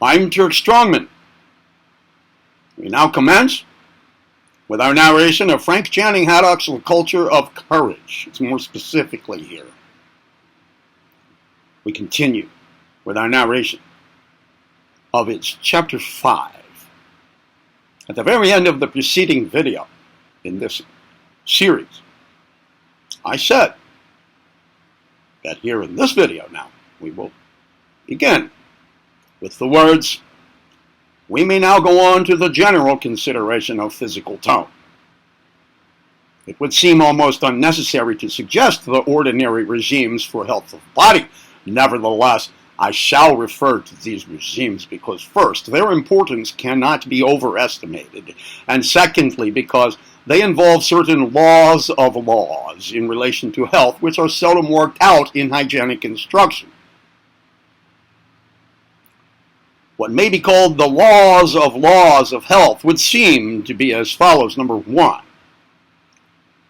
I'm Turk Strongman. We now commence with our narration of Frank Channing Haddock's The Culture of Courage. It's more specifically here. We continue with our narration of its Chapter 5. At the very end of the preceding video in this series, I said that here in this video now, we will begin with the words, "We may now go on to the general consideration of physical tone." It would seem almost unnecessary to suggest the ordinary regimes for health of body. Nevertheless, I shall refer to these regimes because, first, their importance cannot be overestimated, and secondly, because they involve certain laws of laws in relation to health which are seldom worked out in hygienic instruction. What may be called the laws of health would seem to be as follows. Number one,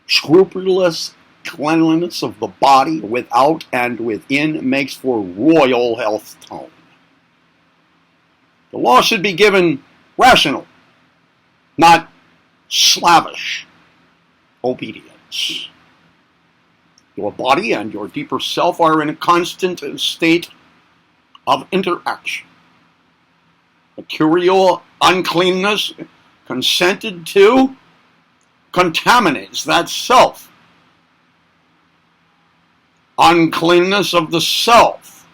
scrupulous cleanliness of the body without and within makes for royal health tone. The law should be given rational, not slavish obedience. Your body and your deeper self are in a constant state of interaction. Material uncleanness consented to contaminates that self. Uncleanness of the self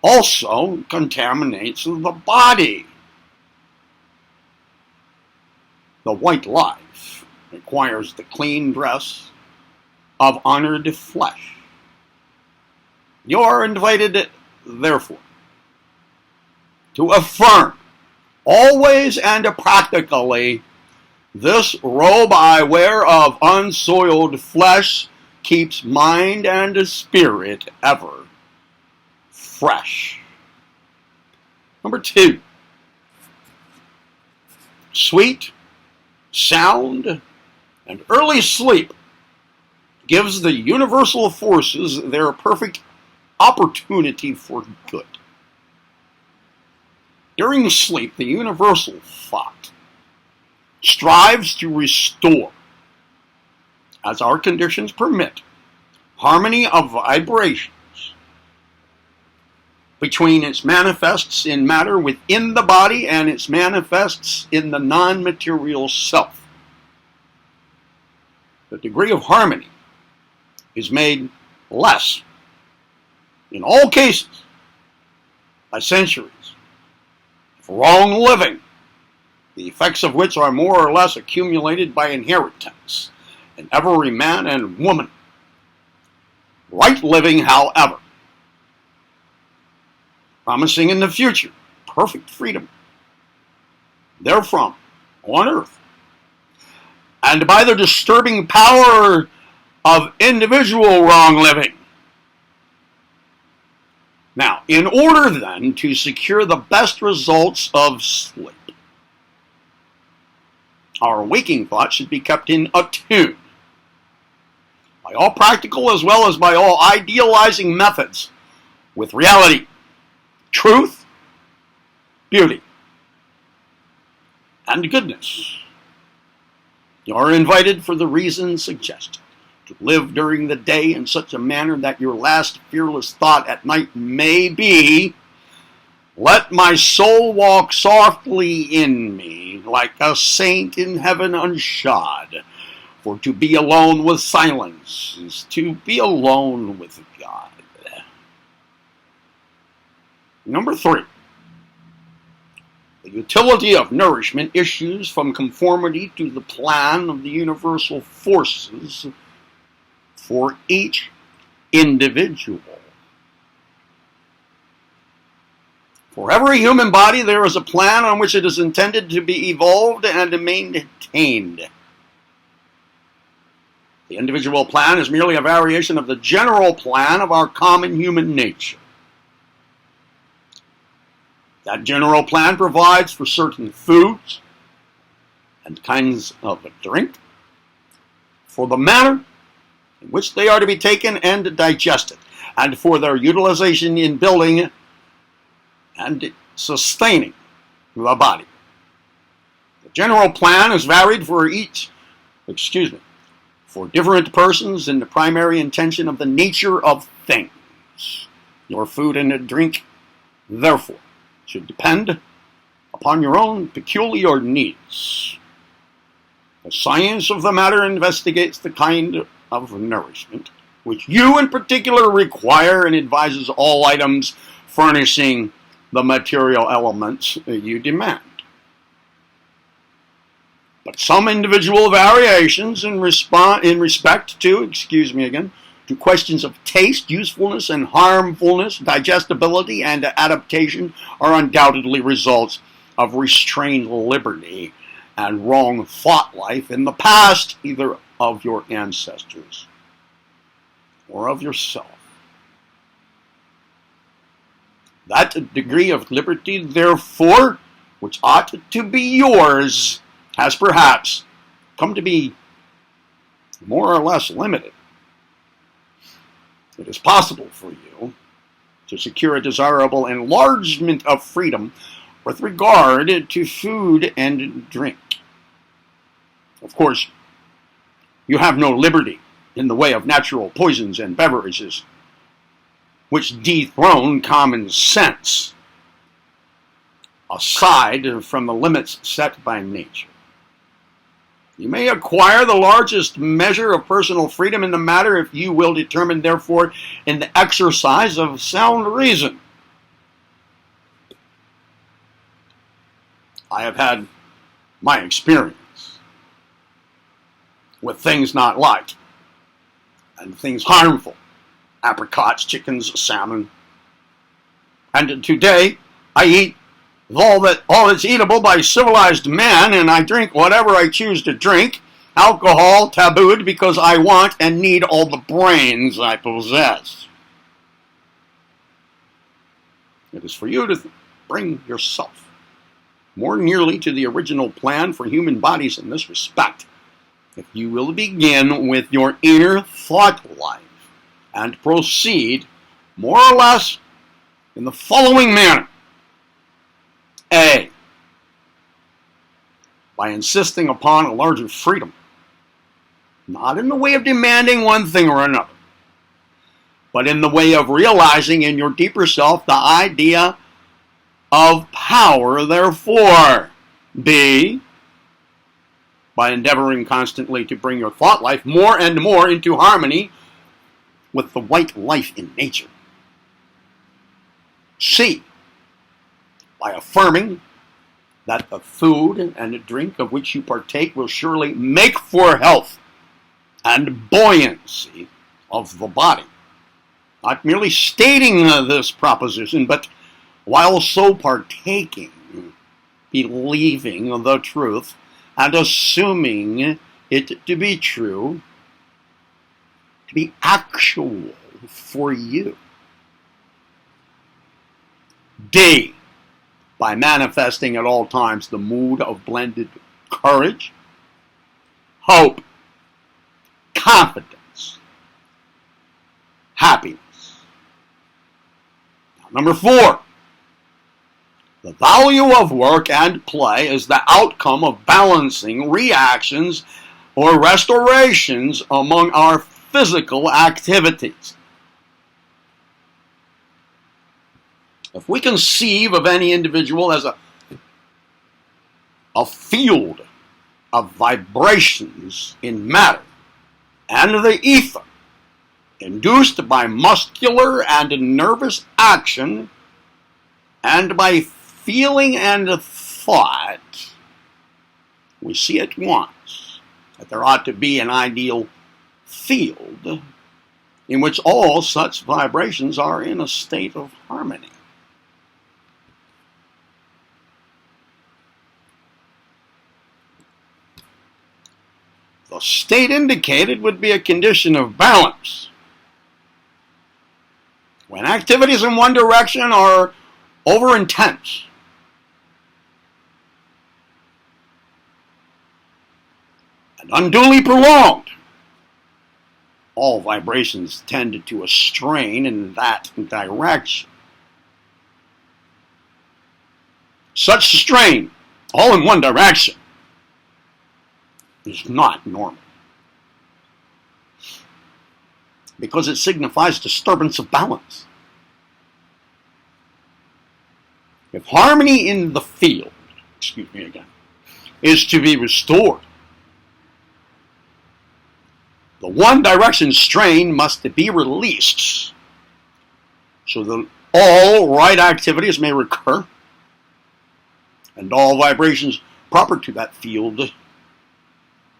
also contaminates the body. The white life requires the clean dress of honored flesh. You are invited, therefore, to affirm always and practically, "This robe I wear of unsoiled flesh keeps mind and spirit ever fresh." Number two, sweet, sound, and early sleep gives the universal forces their perfect opportunity for good. During sleep, the universal thought strives to restore, as our conditions permit, harmony of vibrations between its manifests in matter within the body and its manifests in the non-material self. The degree of harmony is made less, in all cases, by centuries wrong living, the effects of which are more or less accumulated by inheritance in every man and woman. Right living, however, promising in the future perfect freedom therefrom on earth, and by the disturbing power of individual wrong living. Now, in order then to secure the best results of sleep, our waking thought should be kept in attune by all practical as well as by all idealizing methods with reality, truth, beauty, and goodness. You are invited for the reasons suggested to live during the day in such a manner that your last fearless thought at night may be, "Let my soul walk softly in me, like a saint in heaven unshod, for to be alone with silence is to be alone with God." Number three, the utility of nourishment issues from conformity to the plan of the universal forces for each individual. For every human body, there is a plan on which it is intended to be evolved and maintained. The individual plan is merely a variation of the general plan of our common human nature. That general plan provides for certain foods and kinds of drink, for the manner in which they are to be taken and digested, and for their utilization in building and sustaining the body. The general plan is varied for different persons in the primary intention of the nature of things. Your food and drink, therefore, should depend upon your own peculiar needs. The science of the matter investigates the kind of nourishment which you in particular require and advises all items furnishing the material elements you demand. But some individual variations in respect to, to questions of taste, usefulness, and harmfulness, digestibility, and adaptation are undoubtedly results of restrained liberty and wrong thought life in the past, either of your ancestors or of yourself. That degree of liberty, therefore, which ought to be yours, has perhaps come to be more or less limited. It is possible for you to secure a desirable enlargement of freedom with regard to food and drink. Of course, you have no liberty in the way of natural poisons and beverages, which dethrone common sense, aside from the limits set by nature. You may acquire the largest measure of personal freedom in the matter if you will determine, therefore, in the exercise of sound reason. I have had my experience with things not liked and things harmful. Apricots, chickens, salmon. And today, I eat all that's eatable by civilized man, and I drink whatever I choose to drink. Alcohol tabooed because I want and need all the brains I possess. It is for you to bring yourself more nearly to the original plan for human bodies in this respect, if you will begin with your inner thought life and proceed more or less in the following manner. A, by insisting upon a larger freedom, not in the way of demanding one thing or another, but in the way of realizing in your deeper self the idea of power, therefore. B, by endeavoring constantly to bring your thought life more and more into harmony with the white life in nature. C, by affirming that the food and drink of which you partake will surely make for health and buoyancy of the body. Not merely stating this proposition, but while so partaking, believing the truth and assuming it to be true, to be actual for you. D, by manifesting at all times the mood of blended courage, hope, confidence, happiness. Now, number 4, the value of work and play is the outcome of balancing reactions or restorations among our physical activities. If we conceive of any individual as a field of vibrations in matter and the ether, induced by muscular and nervous action and by feeling and thought, we see at once that there ought to be an ideal field in which all such vibrations are in a state of harmony. The state indicated would be a condition of balance. When activities in one direction are over-intense, and unduly prolonged, all vibrations tend to a strain in that direction. Such strain, all in one direction, is not normal, because it signifies disturbance of balance. If harmony in the field, is to be restored, the one direction strain must be released so that all right activities may recur and all vibrations proper to that field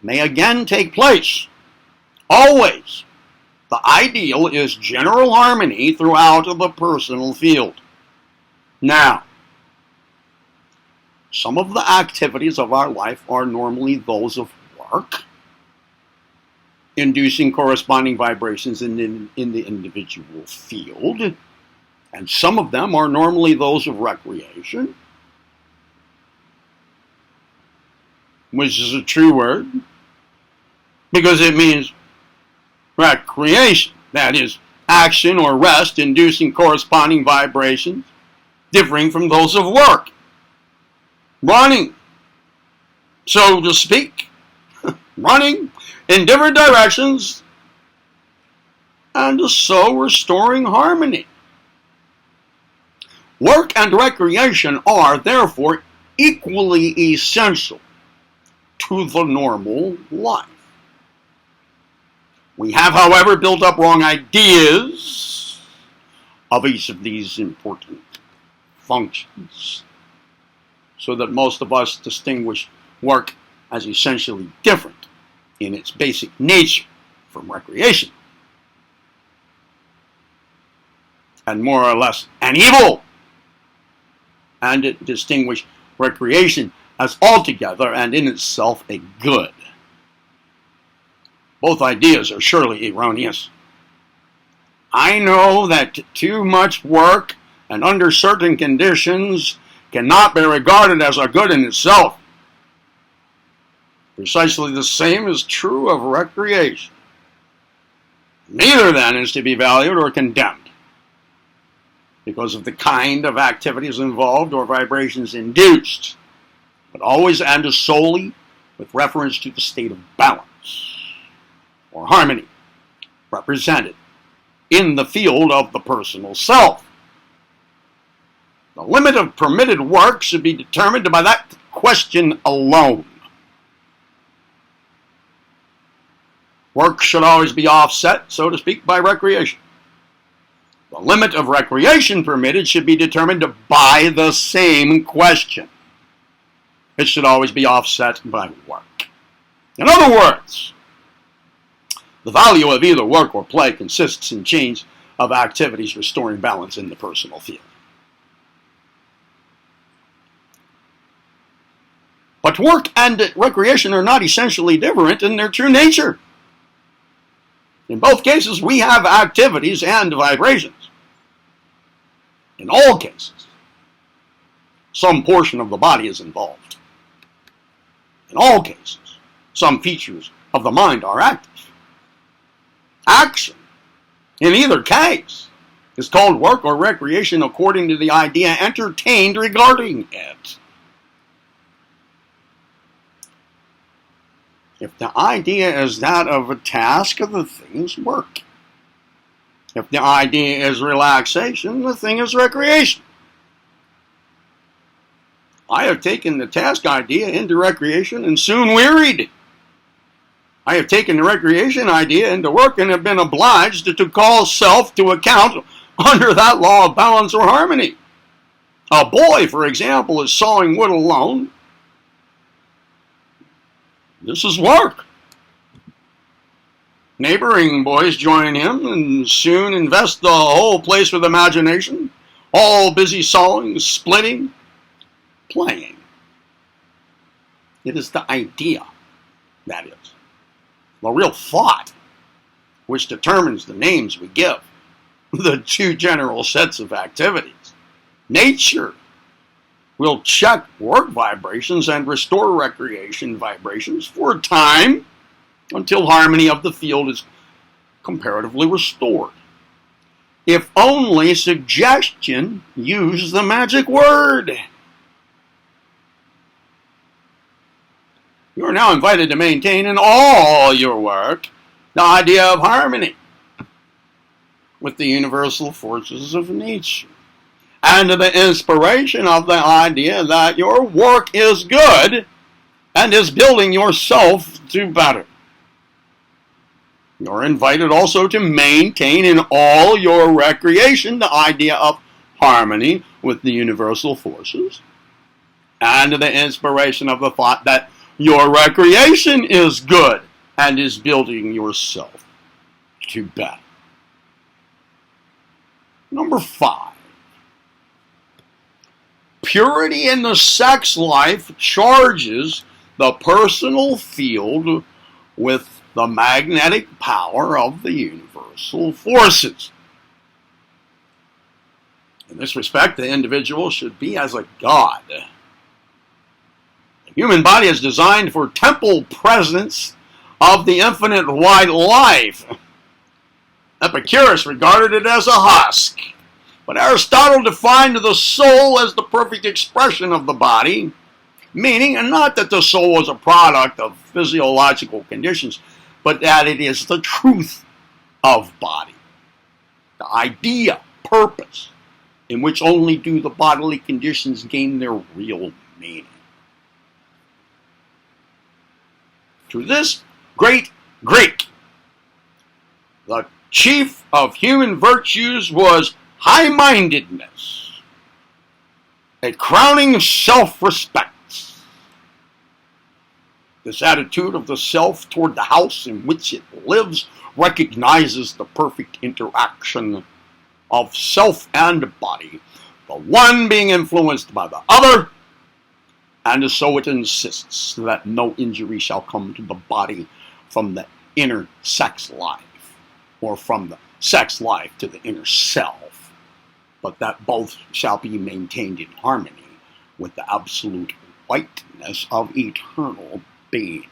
may again take place. Always, the ideal is general harmony throughout the personal field. Now, some of the activities of our life are normally those of work, inducing corresponding vibrations in the individual field, and some of them are normally those of recreation, which is a true word, because it means recreation, that is, action or rest inducing corresponding vibrations differing from those of work. Running, so to speak, running in different directions, and so restoring harmony. Work and recreation are, therefore, equally essential to the normal life. We have, however, built up wrong ideas of each of these important functions, so that most of us distinguish work as essentially different in its basic nature from recreation, and more or less an evil, and distinguish recreation as altogether and in itself a good. Both ideas are surely erroneous. I know that too much work and under certain conditions cannot be regarded as a good in itself. Precisely the same is true of recreation. Neither, then, is to be valued or condemned because of the kind of activities involved or vibrations induced, but always and solely with reference to the state of balance or harmony represented in the field of the personal self. The limit of permitted work should be determined by that question alone. Work should always be offset, so to speak, by recreation. The limit of recreation permitted should be determined by the same question. It should always be offset by work. In other words, the value of either work or play consists in change of activities restoring balance in the personal field. But work and recreation are not essentially different in their true nature. In both cases, we have activities and vibrations. In all cases, some portion of the body is involved. In all cases, some features of the mind are active. Action, in either case, is called work or recreation according to the idea entertained regarding it. If the idea is that of a task, the thing is work. If the idea is relaxation, the thing is recreation. I have taken the task idea into recreation and soon wearied. I have taken the recreation idea into work and have been obliged to call self to account under that law of balance or harmony. A boy, for example, is sawing wood alone. This is work. Neighboring boys join him and soon invest the whole place with imagination, all busy sawing, splitting, playing. It is the idea, that is, the real thought, which determines the names we give the two general sets of activities. Nature will check work vibrations and restore recreation vibrations for a time until harmony of the field is comparatively restored. If only suggestion used the magic word. You are now invited to maintain in all your work the idea of harmony with the universal forces of nature, and the inspiration of the idea that your work is good and is building yourself to better. You're invited also to maintain in all your recreation the idea of harmony with the universal forces, and the inspiration of the thought that your recreation is good and is building yourself to better. Number 5. Purity in the sex life charges the personal field with the magnetic power of the universal forces. In this respect, the individual should be as a god. The human body is designed for temple presence of the infinite white life. Epicurus regarded it as a husk, but Aristotle defined the soul as the perfect expression of the body, meaning not that the soul was a product of physiological conditions, but that it is the truth of body, the idea, purpose, in which only do the bodily conditions gain their real meaning. To this great Greek, the chief of human virtues was high-mindedness, a crowning self-respect. This attitude of the self toward the house in which it lives recognizes the perfect interaction of self and body, the one being influenced by the other, and so it insists that no injury shall come to the body from the inner sex life, or from the sex life to the inner self, but that both shall be maintained in harmony with the absolute whiteness of eternal being.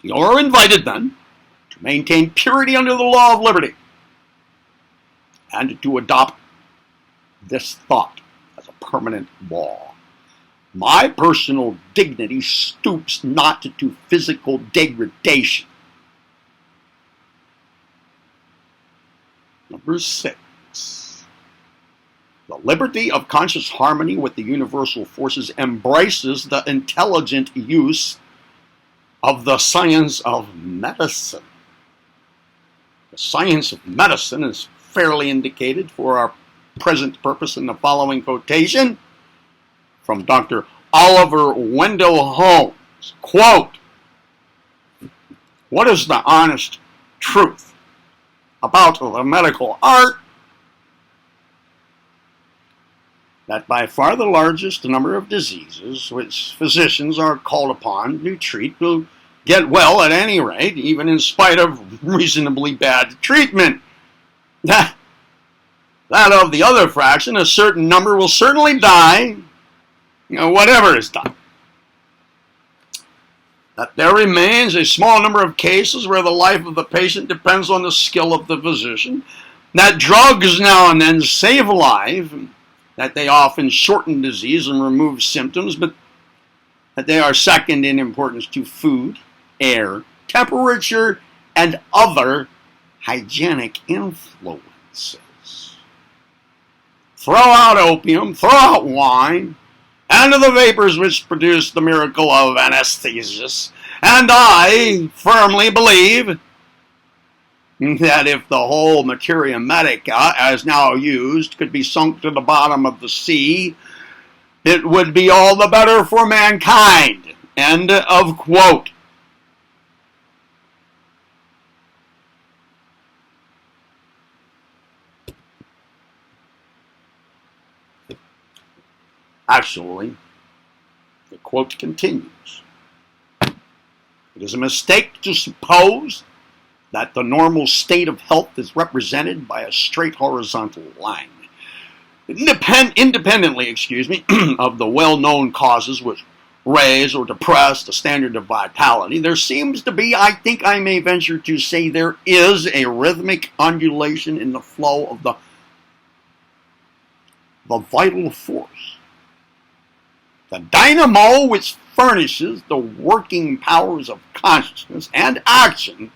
You are invited, then, to maintain purity under the law of liberty, and to adopt this thought as a permanent law. My personal dignity stoops not to physical degradation. Number 6. The liberty of conscious harmony with the universal forces embraces the intelligent use of the science of medicine. The science of medicine is fairly indicated for our present purpose in the following quotation from Dr. Oliver Wendell Holmes. Quote, "What is the honest truth about the medical art? That by far the largest number of diseases which physicians are called upon to treat will get well at any rate, even in spite of reasonably bad treatment. That of the other fraction, a certain number will certainly die, whatever is done. That there remains a small number of cases where the life of the patient depends on the skill of the physician. That drugs now and then save life, that they often shorten disease and remove symptoms, but that they are second in importance to food, air, temperature, and other hygienic influences. Throw out opium, throw out wine, and the vapors which produce the miracle of anesthesias, and I firmly believe that if the whole materia medica, as now used, could be sunk to the bottom of the sea, it would be all the better for mankind." End of quote. Actually, the quote continues. "It is a mistake to suppose that the normal state of health is represented by a straight horizontal line. Independently, of the well-known causes which raise or depress the standard of vitality, there seems to be, I think I may venture to say, there is a rhythmic undulation in the flow of the vital force. The dynamo which furnishes the working powers of consciousness and action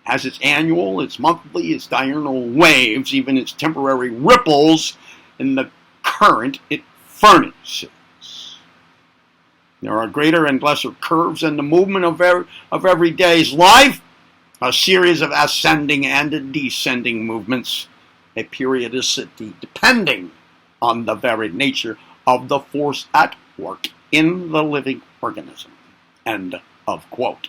has its annual, its monthly, its diurnal waves, even its temporary ripples in the current it furnishes. There are greater and lesser curves in the movement of every day's life, a series of ascending and descending movements, a periodicity depending on the varied nature of the force at work in the living organism. End of quote.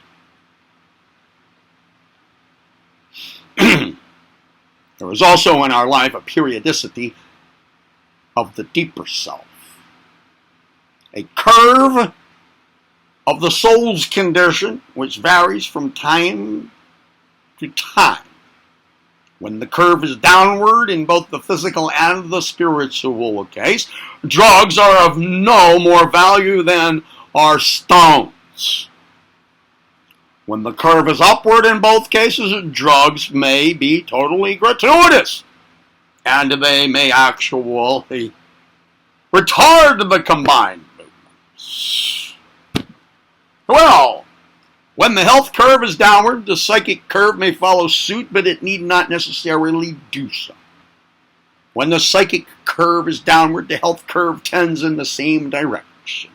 There is also in our life a periodicity of the deeper self, a curve of the soul's condition which varies from time to time. When the curve is downward in both the physical and the spiritual case, drugs are of no more value than are stones. When the curve is upward in both cases, drugs may be totally gratuitous, and they may actually retard the combined movements. Well, when the health curve is downward, the psychic curve may follow suit, but it need not necessarily do so. When the psychic curve is downward, the health curve tends in the same direction.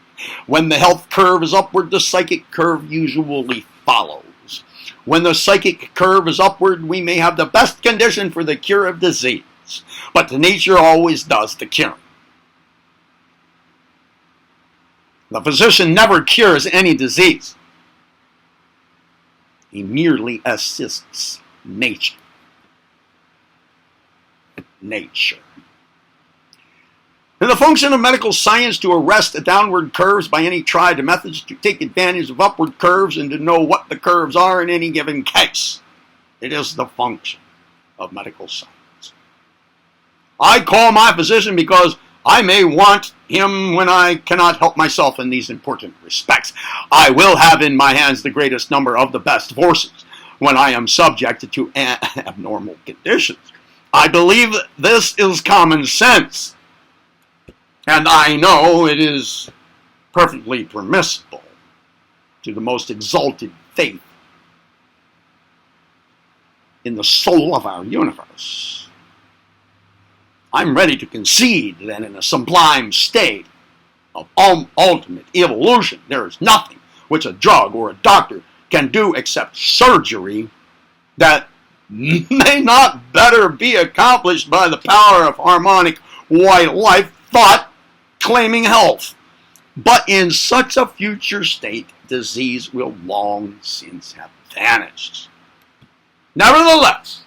When the health curve is upward, the psychic curve usually follows. When the psychic curve is upward, we may have the best condition for the cure of disease, but nature always does the curing. The physician never cures any disease. He merely assists nature. Nature. And the function of medical science to arrest downward curves by any tried methods, to take advantage of upward curves and to know what the curves are in any given case. It is the function of medical science. I call my physician because I may want him when I cannot help myself in these important respects. I will have in my hands the greatest number of the best forces when I am subjected to abnormal conditions. I believe this is common sense, and I know it is perfectly permissible to the most exalted faith in the soul of our universe. I'm ready to concede that in a sublime state of ultimate evolution, there is nothing which a drug or a doctor can do except surgery that may not better be accomplished by the power of harmonic white life thought claiming health. But in such a future state, disease will long since have vanished. Nevertheless,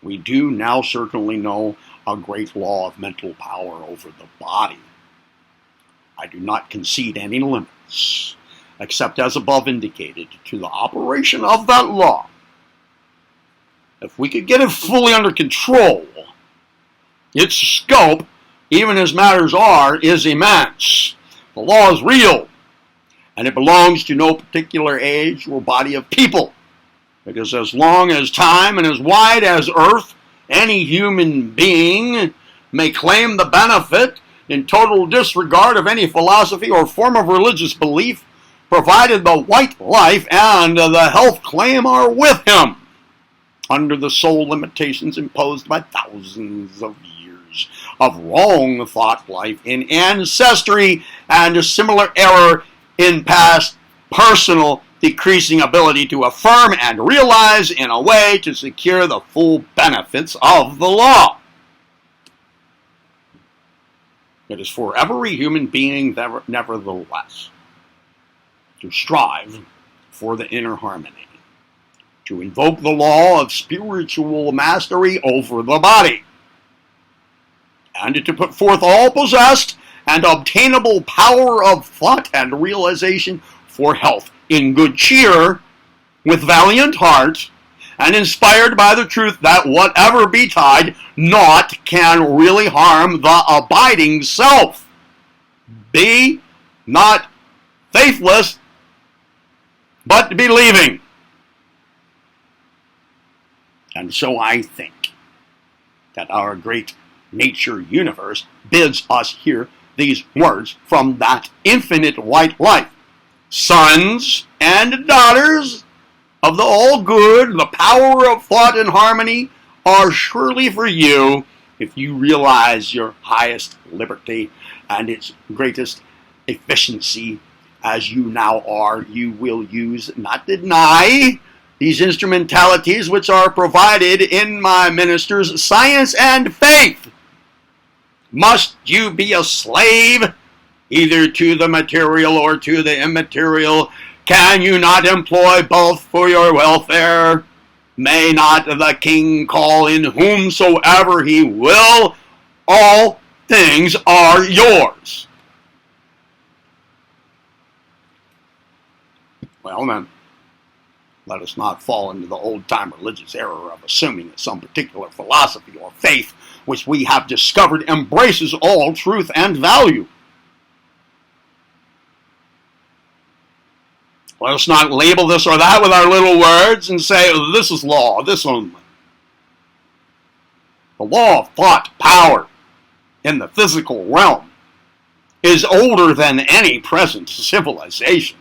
we do now certainly know a great law of mental power over the body. I do not concede any limits, except as above indicated, to the operation of that law. If we could get it fully under control, its scope, even as matters are, is immense. The law is real, and it belongs to no particular age or body of people. Because as long as time and as wide as earth, any human being may claim the benefit in total disregard of any philosophy or form of religious belief, provided the white life and the health claim are with him, under the sole limitations imposed by thousands of years of wrong thought life in ancestry and a similar error in past personal decreasing ability to affirm and realize in a way to secure the full benefits of the law. It is for every human being, nevertheless, to strive for the inner harmony, to invoke the law of spiritual mastery over the body, and to put forth all possessed and obtainable power of thought and realization for health, in good cheer, with valiant heart, and inspired by the truth that whatever betide, naught can really harm the abiding self. Be not faithless, but believing. And so I think that our great nature universe bids us hear these words from that infinite white light. Sons and daughters of the all-good, the power of thought and harmony are surely for you if you realize your highest liberty and its greatest efficiency. As you now are, you will use, not deny, these instrumentalities which are provided in my ministers' science and faith. Must you be a slave, either to the material or to the immaterial? Can you not employ both for your welfare? May not the king call in whomsoever he will? All things are yours. Well then, let us not fall into the old-time religious error of assuming that some particular philosophy or faith which we have discovered embraces all truth and value. Let us not label this or that with our little words and say, oh, this is law, this only. The law of thought, power in the physical realm is older than any present civilization.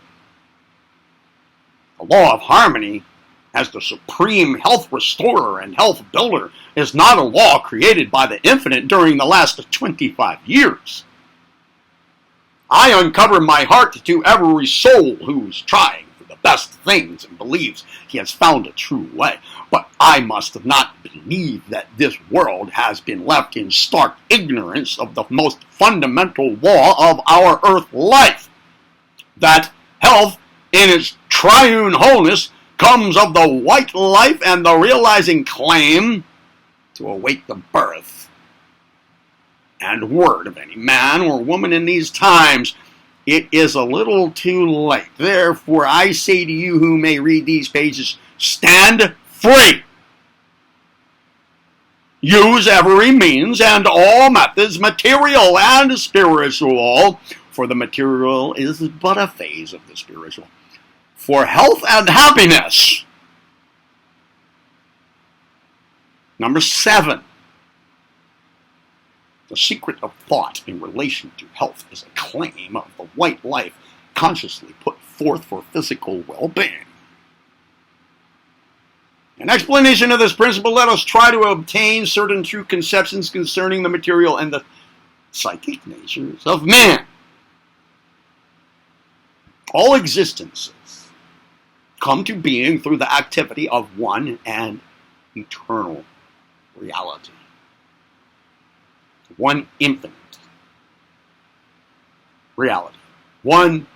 The law of harmony, as the supreme health restorer and health builder, is not a law created by the infinite during the last 25 years. I uncover my heart to every soul who's trying for the best things and believes he has found a true way. But I must not believe that this world has been left in stark ignorance of the most fundamental law of our earth life, that health in its triune wholeness comes of the white life and the realizing claim to await the birth and word of any man or woman in these times. It is a little too late. Therefore, I say to you who may read these pages, stand free. Use every means and all methods, material and spiritual, for the material is but a phase of the spiritual, for health and happiness. Number 7. The secret of thought in relation to health is a claim of the white life consciously put forth for physical well-being. In explanation of this principle, let us try to obtain certain true conceptions concerning the material and the psychic natures of man. All existences come to being through the activity of one and eternal reality. One infinite reality. One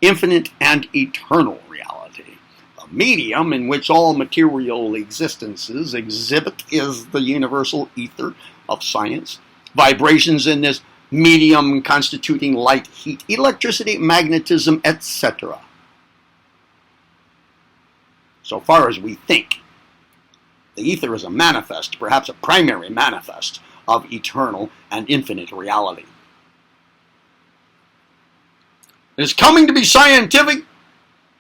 infinite and eternal reality. The medium in which all material existences exhibit is the universal ether of science. Vibrations in this medium constituting light, heat, electricity, magnetism, etc. So far as we think, the ether is a manifest, perhaps a primary manifest, of eternal and infinite reality. It is coming to be scientific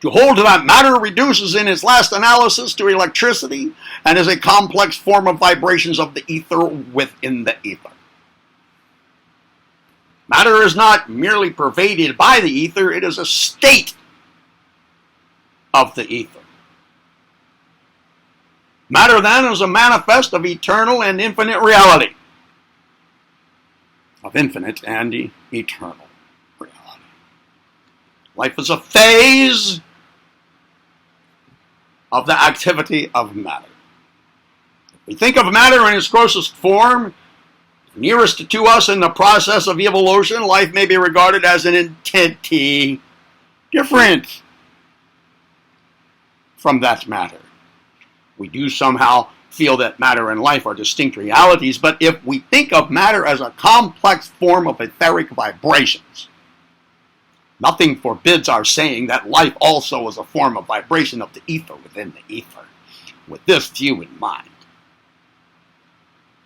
to hold that matter reduces in its last analysis to electricity and is a complex form of vibrations of the ether within the ether. Matter is not merely pervaded by the ether, it is a state of the ether. Matter then is a manifest of eternal and infinite reality. Of infinite and eternal reality. Life is a phase of the activity of matter. If we think of matter in its grossest form, nearest to us in the process of evolution, life may be regarded as an entity different from that matter. We do somehow feel that matter and life are distinct realities, but if we think of matter as a complex form of etheric vibrations, nothing forbids our saying that life also is a form of vibration of the ether within the ether. With this view in mind,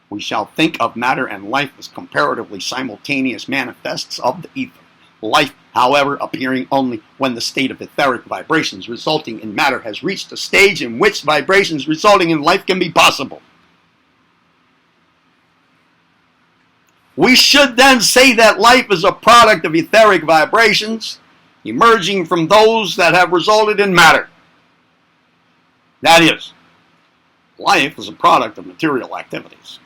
we shall think of matter and life as comparatively simultaneous manifests of the ether. Life, however, appearing only when the state of etheric vibrations resulting in matter has reached a stage in which vibrations resulting in life can be possible. We should then say that life is a product of etheric vibrations emerging from those that have resulted in matter. That is, life is a product of material activities.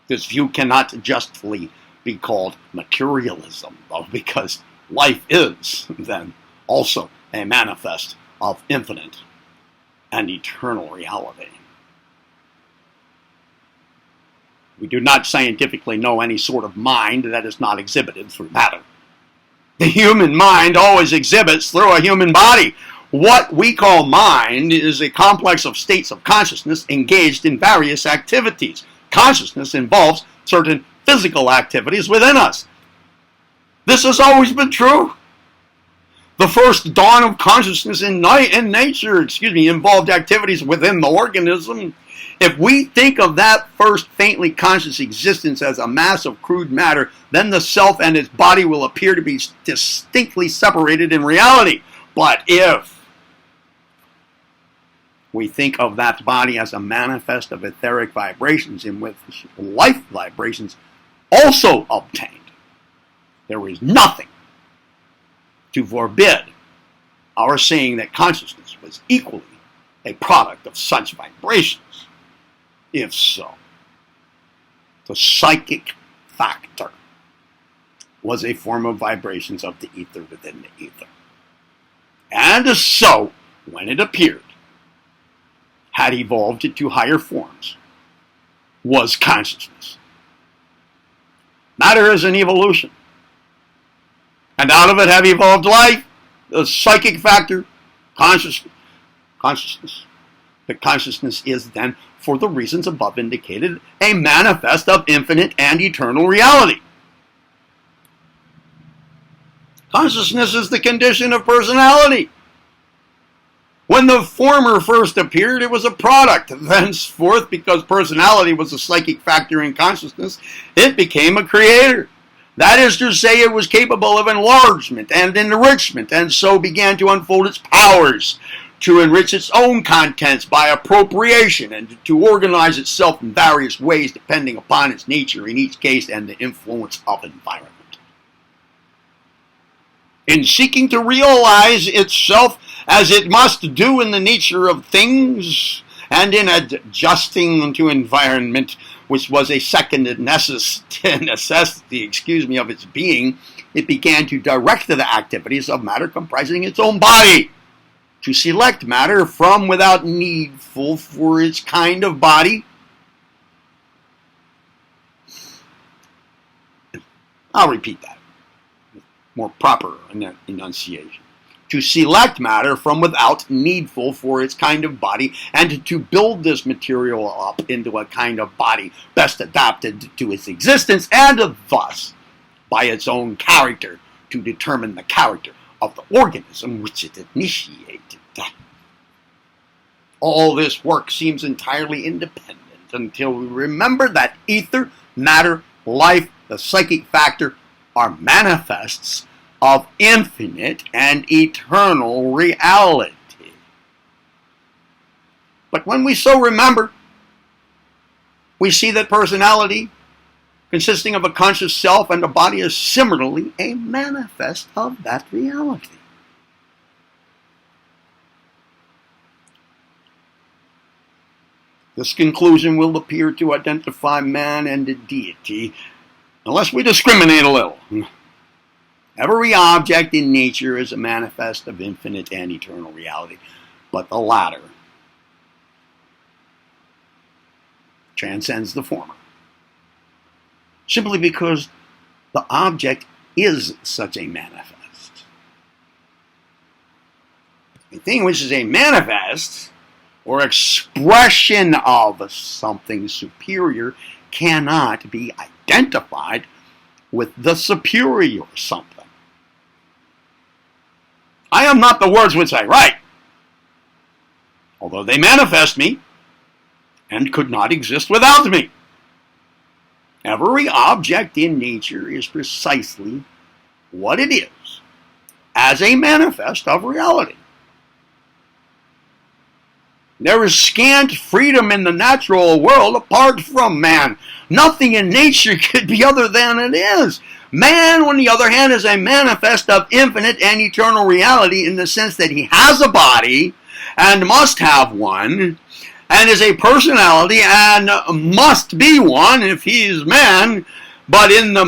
This view cannot justly be called materialism, though, because life is then also a manifest of infinite and eternal reality. We do not scientifically know any sort of mind that is not exhibited through matter. The human mind always exhibits through a human body. What we call mind is a complex of states of consciousness engaged in various activities. Consciousness involves certain physical activities within us. This has always been true. The first dawn of consciousness in nature involved activities within the organism. If we think of that first faintly conscious existence as a mass of crude matter, then the self and its body will appear to be distinctly separated in reality. But if we think of that body as a manifest of etheric vibrations in which life vibrations also obtained, there is nothing to forbid our saying that consciousness was equally a product of such vibrations. If so, the psychic factor was a form of vibrations of the ether within the ether. And so, when it appeared, had evolved into higher forms, was consciousness. Matter is an evolution. And out of it have evolved life, the psychic factor, consciousness. The consciousness is then, for the reasons above indicated, a manifest of infinite and eternal reality. Consciousness is the condition of personality. When the former first appeared, it was a product. Thenceforth, because personality was a psychic factor in consciousness, it became a creator. That is to say, it was capable of enlargement and enrichment, and so began to unfold its powers, to enrich its own contents by appropriation, and to organize itself in various ways depending upon its nature in each case and the influence of environment. In seeking to realize itself as it must do in the nature of things, and in adjusting to environment, which was a second necessity of its being, it began to direct the activities of matter comprising its own body, to select matter from without needful for its kind of body. I'll repeat that, more proper enunciation. To select matter from without needful for its kind of body, and to build this material up into a kind of body best adapted to its existence, and thus, by its own character, to determine the character of the organism which it initiated. All this work seems entirely independent until we remember that ether, matter, life, the psychic factor, are manifests of infinite and eternal reality. But when we so remember, we see that personality, consisting of a conscious self and a body, is similarly a manifest of that reality. This conclusion will appear to identify man and the deity, unless we discriminate a little. Every object in nature is a manifest of infinite and eternal reality, but the latter transcends the former, simply because the object is such a manifest. A thing which is a manifest or expression of something superior cannot be identified with the superior something. I am not the words which I write, although they manifest me and could not exist without me. Every object in nature is precisely what it is, as a manifest of reality. There is scant freedom in the natural world apart from man. Nothing in nature could be other than it is. Man, on the other hand, is a manifest of infinite and eternal reality in the sense that he has a body and must have one, and is a personality and must be one if he is man. But in the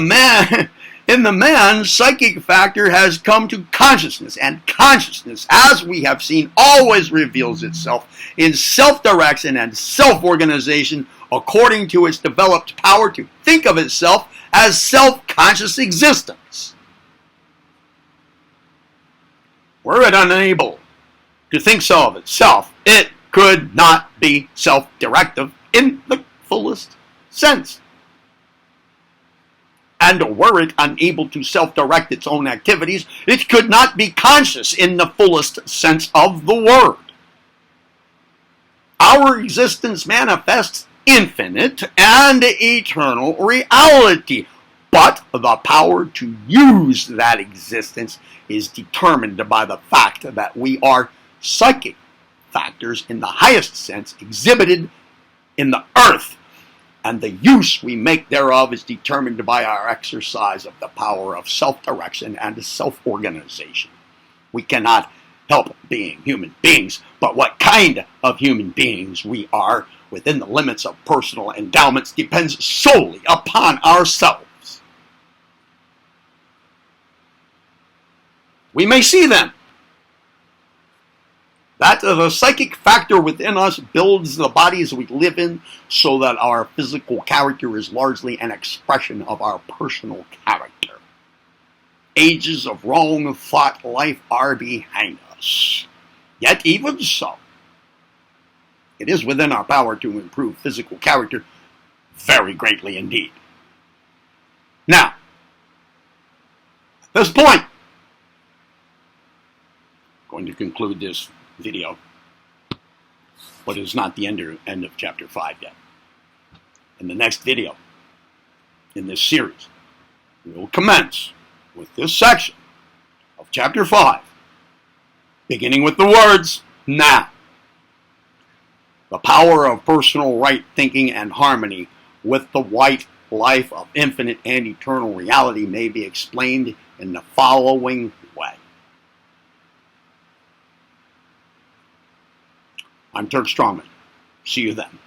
man, psychic factor has come to consciousness, and consciousness, as we have seen, always reveals itself in self-direction and self-organization according to its developed power to think of itself as self-conscious existence. Were it unable to think so of itself, it could not be self-directive in the fullest sense. And were it unable to self-direct its own activities, it could not be conscious in the fullest sense of the word. Our existence manifests infinite and eternal reality, but the power to use that existence is determined by the fact that we are psychic factors in the highest sense exhibited in the earth, and the use we make thereof is determined by our exercise of the power of self-direction and self-organization. We cannot help being human beings, but what kind of human beings we are within the limits of personal endowments depends solely upon ourselves. We may see then that the psychic factor within us builds the bodies we live in, so that our physical character is largely an expression of our personal character. Ages of wrong thought life are behind us. Yet even so, it is within our power to improve physical character very greatly indeed. Now, at this point, I'm going to conclude this video, but it's not the end of chapter 5 yet. In the next video in this series, we will commence with this section of chapter 5, beginning with the words, "Now, the power of personal right thinking and harmony with the white life of infinite and eternal reality may be explained in the following way." I'm Turk Strongman. See you then.